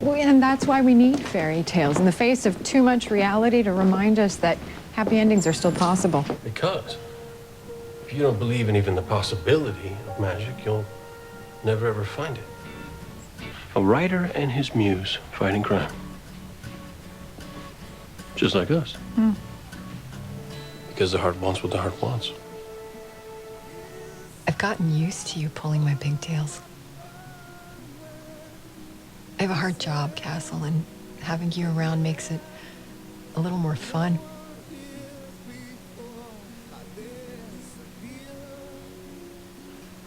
Well, and that's why we need fairy tales in the face of too much reality to remind us that happy endings are still possible. Because if you don't believe in even the possibility of magic, you'll never ever find it. A writer and his muse fighting crime. Just like us. Because the heart wants what the heart wants. I've gotten used to you pulling my pigtails. I have a hard job, Castle, and having you around makes it a little more fun.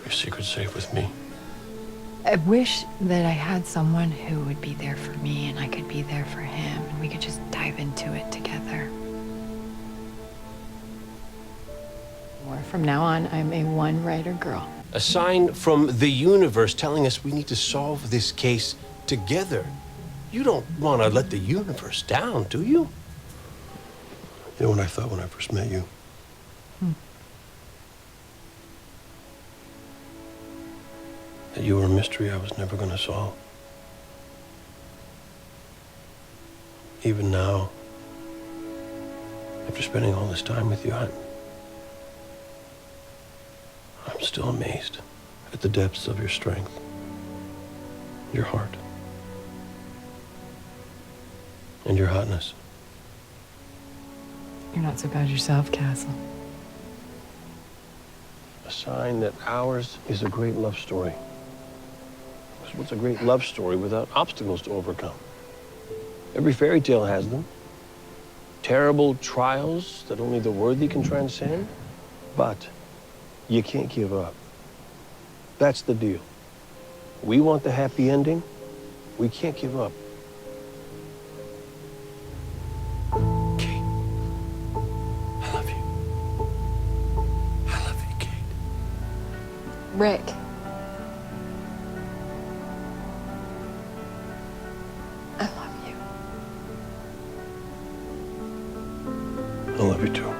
Your secret's safe with me. I wish that I had someone who would be there for me and I could be there for him and we could just dive into it together. Or from now on, I'm a one-writer girl. A sign from the universe telling us we need to solve this case together. You don't want to let the universe down, do you? You know what I thought when I first met you? That you were a mystery I was never going to solve. Even now, after spending all this time with you, I'm still amazed at the depths of your strength, your heart, and your hotness. You're not so bad yourself, Castle. A sign that ours is a great love story. Because what's a great love story without obstacles to overcome? Every fairy tale has them. Terrible trials that only the worthy can transcend. But you can't give up. That's the deal. We want the happy ending. We can't give up. Kate, I love you. I love you, Kate. Rick. I love you. I love you too.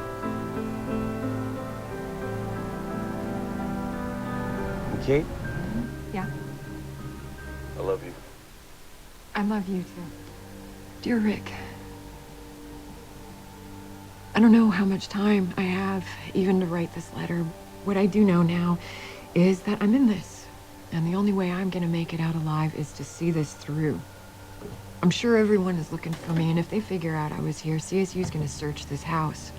Kate? Yeah. I love you. I love you too. Dear Rick, I don't know how much time I have even to write this letter. What I do know now is that I'm in this, and the only way I'm gonna make it out alive is to see this through. I'm sure everyone is looking for me, and if they figure out I was here, CSU's gonna search this house.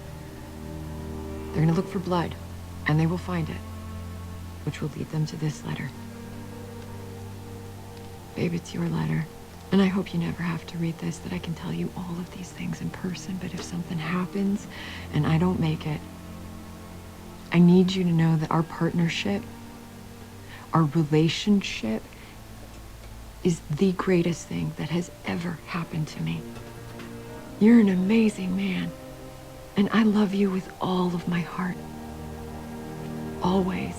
They're gonna look for blood, and they will find it, which will lead them to this letter. Babe, it's your letter. And I hope you never have to read this, that I can tell you all of these things in person, but if something happens and I don't make it, I need you to know that our partnership, our relationship, is the greatest thing that has ever happened to me. You're an amazing man, and I love you with all of my heart. Always.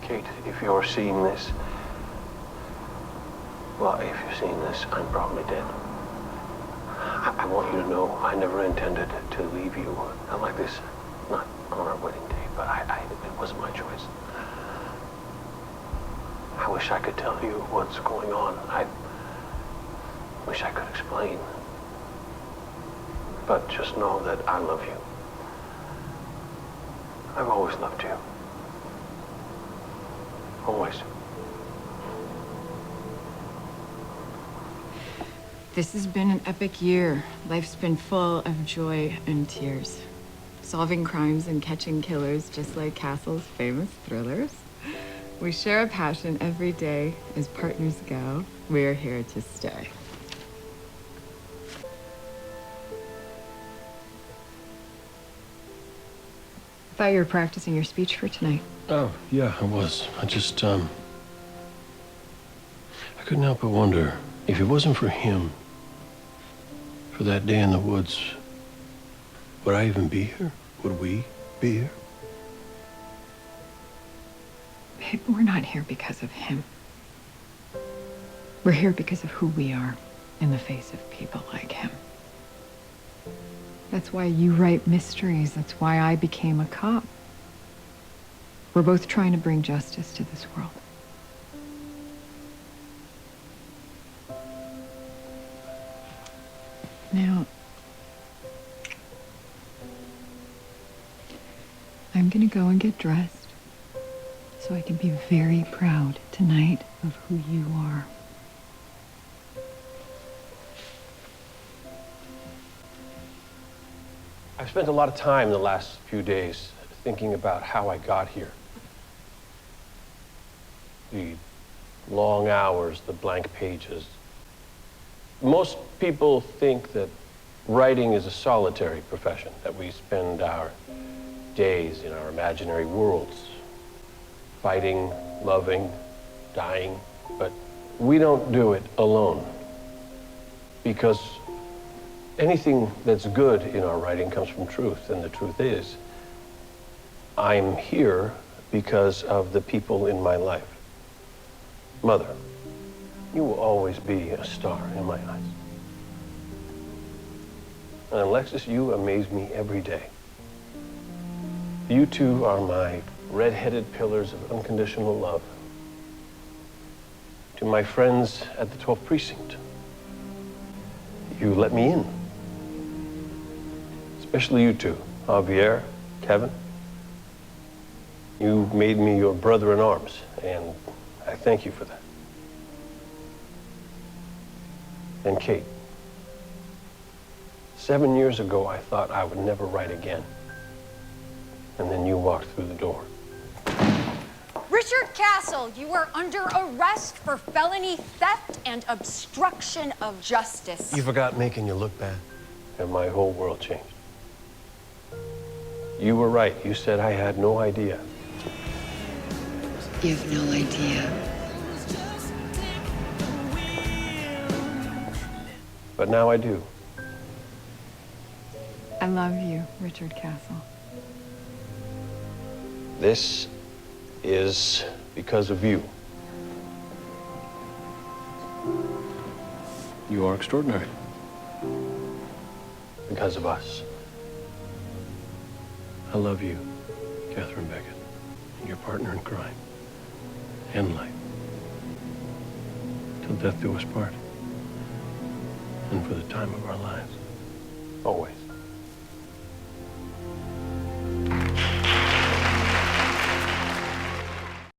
Kate, if you're seeing this, well, if you're seeing this, I'm probably dead. I want you to know I never intended to leave you, not like this, not on our wedding day, but it wasn't my choice. I wish I could tell you what's going on. I wish I could explain. But just know that I love you. I've always loved you. Always. This has been an epic year. Life's been full of joy and tears. Solving crimes and catching killers, just like Castle's famous thrillers. We share a passion every day. As partners go, we're here to stay. I thought you were practicing your speech for tonight. Oh, yeah, I was. I couldn't help but wonder, if it wasn't for him, for that day in the woods, would I even be here? Would we be here? Babe, we're not here because of him. We're here because of who we are in the face of people like him. That's why you write mysteries. That's why I became a cop. We're both trying to bring justice to this world. Now, I'm gonna go and get dressed so I can be very proud tonight of who you are. I've spent a lot of time the last few days thinking about how I got here. The long hours, the blank pages. Most people think that writing is a solitary profession, that we spend our days in our imaginary worlds, fighting, loving, dying, but we don't do it alone. Because anything that's good in our writing comes from truth, and the truth is, I'm here because of the people in my life. Mother, you will always be a star in my eyes. And Alexis, you amaze me every day. You two are my red-headed pillars of unconditional love. To my friends at the 12th Precinct, you let me in. Especially you two, Javier, Kevin. You made me your brother in arms, and I thank you for that. And Kate, 7 years ago, I thought I would never write again. And then you walked through the door. Richard Castle, you are under arrest for felony theft and obstruction of justice. You forgot making you look bad. And my whole world changed. You were right. You said I had no idea. You have no idea. But now I do. I love you, Richard Castle. This is because of you. You are extraordinary. Because of us. I love you, Catherine Beckett, your partner in crime and life. Till death do us part. And for the time of our lives. Always.